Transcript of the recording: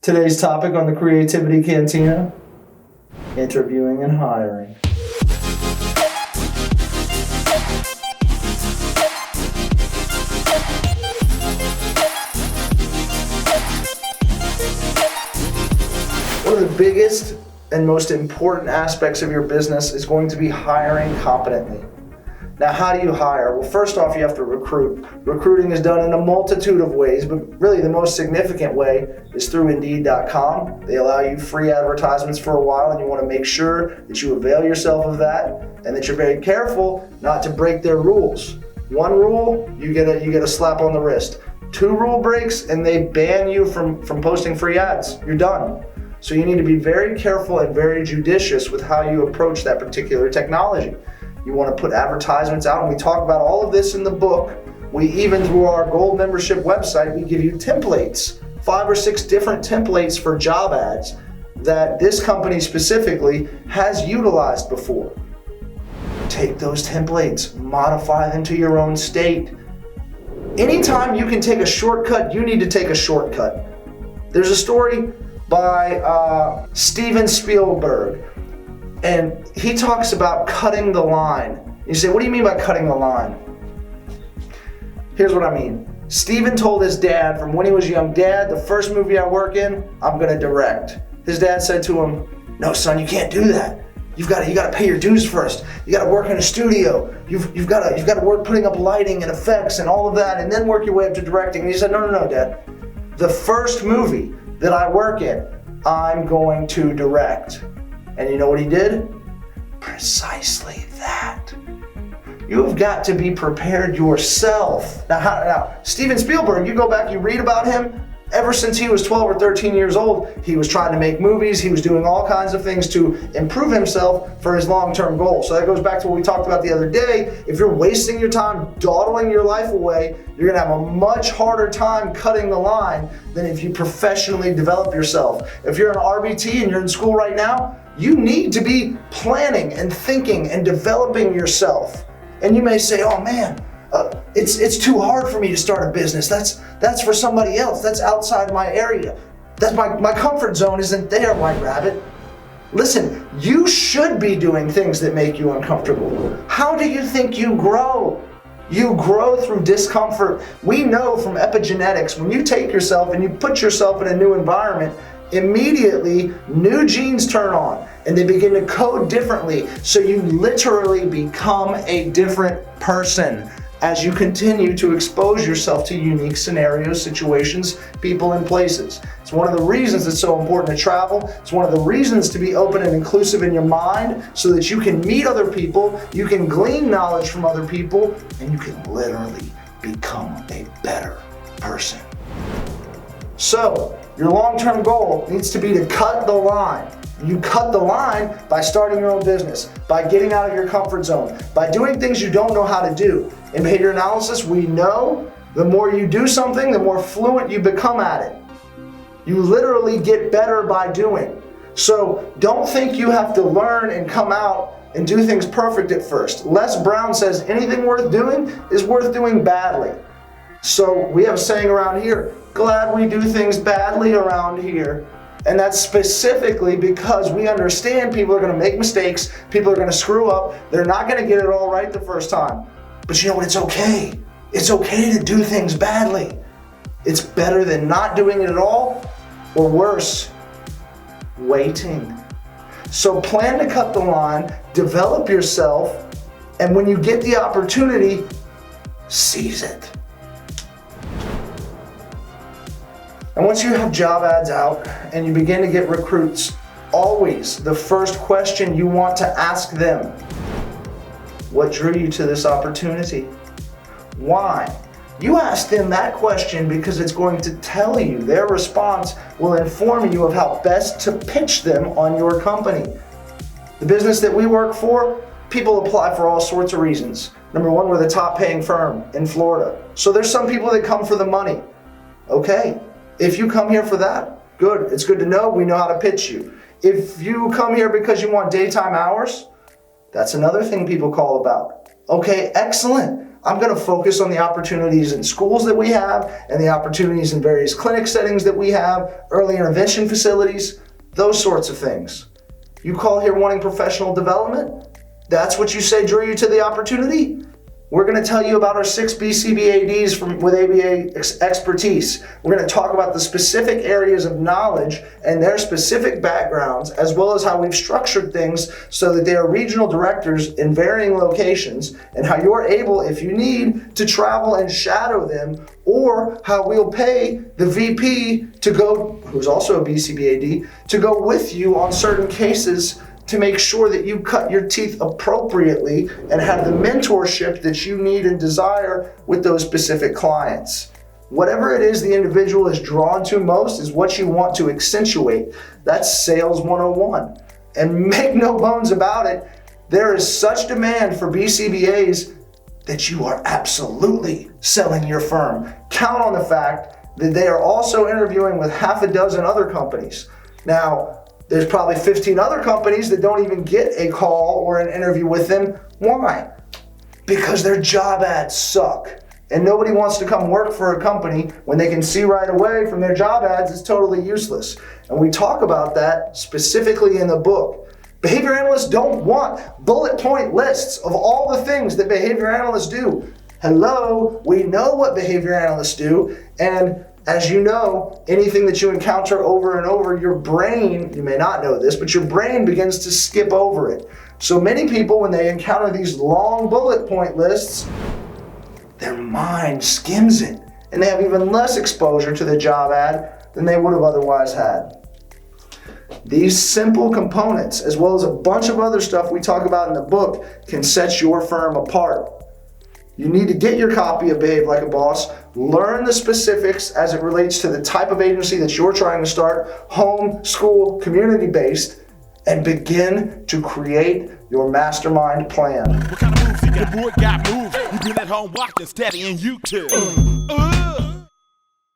Today's topic on the Creativity Cantina, interviewing and hiring. One of the biggest and most important aspects of your business is going to be hiring competently. Now, how do you hire? Well, first off, you have to recruit. Recruiting is done in a multitude of ways, but really the most significant way is through Indeed.com. They allow you free advertisements for a while, and you want to make sure that you avail yourself of that and that you're very careful not to break their rules. One rule, you get a slap on the wrist. 2 rule breaks, and they ban you from posting free ads. You're done. So you need to be very careful and very judicious with how you approach that particular technology. You want to put advertisements out, and we talk about all of this in the book. We even, through our Gold membership website, we give you templates, 5 or 6 different templates for job ads that this company specifically has utilized before. Take those templates, modify them to your own state. Anytime you can take a shortcut, you need to take a shortcut. There's a story by Steven Spielberg, and he talks about cutting the line. You say, what do you mean by cutting the line? Here's what I mean. Steven told his dad from when he was young, Dad, the first movie I work in, I'm gonna direct. His dad said to him, no son, you can't do that. You gotta pay your dues first. You gotta work in a studio. You've gotta work putting up lighting and effects and all of that, and then work your way up to directing. And he said, no, Dad. The first movie that I work in, I'm going to direct. And you know what he did? Precisely that. You've got to be prepared yourself. Now, Steven Spielberg, you go back, you read about him, ever since he was 12 or 13 years old, he was trying to make movies, he was doing all kinds of things to improve himself for his long-term goal. So that goes back to what we talked about the other day. If you're wasting your time, dawdling your life away, you're gonna have a much harder time cutting the line than if you professionally develop yourself. If you're an RBT and you're in school right now, you need to be planning and thinking and developing yourself. And you may say, oh man, it's too hard for me to start a business. That's for somebody else. That's outside my area. That's my comfort zone isn't there, White Rabbit. Listen, you should be doing things that make you uncomfortable. How do you think you grow? You grow through discomfort. We know from epigenetics, when you take yourself and you put yourself in a new environment, immediately new genes turn on and they begin to code differently. So you literally become a different person as you continue to expose yourself to unique scenarios, situations, people, and places. It's one of the reasons it's so important to travel. It's one of the reasons to be open and inclusive in your mind so that you can meet other people, you can glean knowledge from other people, and you can literally become a better person. So, your long-term goal needs to be to cut the line. You cut the line by starting your own business, by getting out of your comfort zone, by doing things you don't know how to do. In behavior analysis, we know the more you do something, the more fluent you become at it. You literally get better by doing. So don't think you have to learn and come out and do things perfect at first. Les Brown says anything worth doing is worth doing badly. So we have a saying around here, glad we do things badly around here. And that's specifically because we understand people are going to make mistakes, people are going to screw up, they're not going to get it all right the first time. But you know what, it's okay. It's okay to do things badly. It's better than not doing it at all, or worse, waiting. So plan to cut the line, develop yourself, and when you get the opportunity, seize it. And once you have job ads out and you begin to get recruits, always the first question you want to ask them, what drew you to this opportunity? Why? You ask them that question because it's going to tell you, their response will inform you of how best to pitch them on your company. The business that we work for, people apply for all sorts of reasons. Number one, we're the top paying firm in Florida. So there's some people that come for the money. Okay. If you come here for that, good. It's good to know. We know how to pitch you. If you come here because you want daytime hours, that's another thing people call about. Okay, excellent. I'm going to focus on the opportunities in schools that we have and the opportunities in various clinic settings that we have, early intervention facilities, those sorts of things. You call here wanting professional development? That's what you say drew you to the opportunity? We're going to tell you about our 6 BCBADs with ABA expertise. We're going to talk about the specific areas of knowledge and their specific backgrounds, as well as how we've structured things so that they are regional directors in varying locations, and how you're able, if you need, to travel and shadow them, or how we'll pay the VP to go, who's also a BCBAD, to go with you on certain cases to make sure that you cut your teeth appropriately and have the mentorship that you need and desire with those specific clients. Whatever it is the individual is drawn to most is what you want to accentuate. That's sales 101. And make no bones about it, there is such demand for BCBAs that you are absolutely selling your firm. Count on the fact that they are also interviewing with half a dozen other companies. Now, there's probably 15 other companies that don't even get a call or an interview with them. Why? Because their job ads suck. And nobody wants to come work for a company when they can see right away from their job ads it's totally useless. And we talk about that specifically in the book. Behavior analysts don't want bullet point lists of all the things that behavior analysts do. Hello, we know what behavior analysts do, and as you know, anything that you encounter over and over, your brain, you may not know this, but your brain begins to skip over it. So many people, when they encounter these long bullet point lists, their mind skims it, and they have even less exposure to the job ad than they would have otherwise had. These simple components, as well as a bunch of other stuff we talk about in the book, can set your firm apart. You need to get your copy of Behave Like a Boss, learn the specifics as it relates to the type of agency that you're trying to start, home, school, community-based, and begin to create your mastermind plan. What kind of moves you got? The boy got moves. You been at home watching, studying YouTube.